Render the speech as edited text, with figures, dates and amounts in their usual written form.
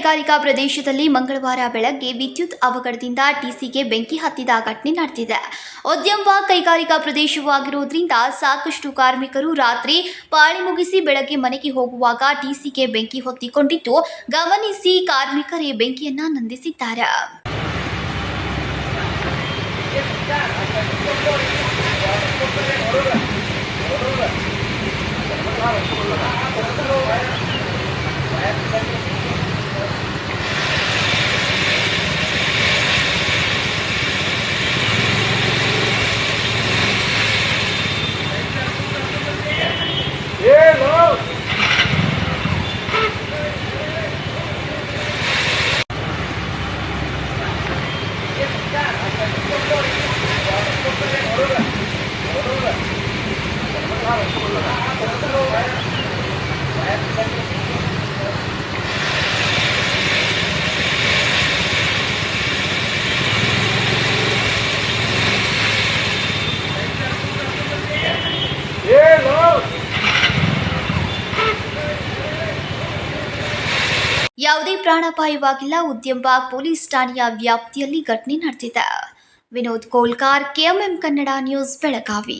ಕೈಗಾರಿಕಾ ಪ್ರದೇಶದಲ್ಲಿ ಮಂಗಳವಾರ ಬೆಳಗ್ಗೆ ವಿದ್ಯುತ್ ಅವಘಡದಿಂದ ಟಿಸಿಗೆ ಬೆಂಕಿ ಹತ್ತಿದ ಘಟನೆ ನಡೆದಿದೆ. ಉದ್ಯಮ ಕೈಗಾರಿಕಾ ಪ್ರದೇಶವಾಗಿರುವುದರಿಂದ ಸಾಕಷ್ಟು ಕಾರ್ಮಿಕರು ರಾತ್ರಿ ಪಾಳಿ ಮುಗಿಸಿ ಬೆಳಗ್ಗೆ ಮನೆಗೆ ಹೋಗುವಾಗ ಟಿಸಿಗೆ ಬೆಂಕಿ ಹೊತ್ತಿಕೊಂಡಿದ್ದು ಗಮನಿಸಿ ಕಾರ್ಮಿಕರೇ ಬೆಂಕಿಯನ್ನ ನಂದಿಸಿದ್ದಾರೆ. ಯಾವುದೇ ಪ್ರಾಣಾಪಾಯವಾಗಿಲ್ಲ. ಉದ್ಯಮಬಾಗ್ ಪೊಲೀಸ್ ಠಾಣೆಯ ವ್ಯಾಪ್ತಿಯಲ್ಲಿ ಘಟನೆ ನಡೆದಿದೆ. Vinod Kolkar, KMM Kannada news, Belagavi.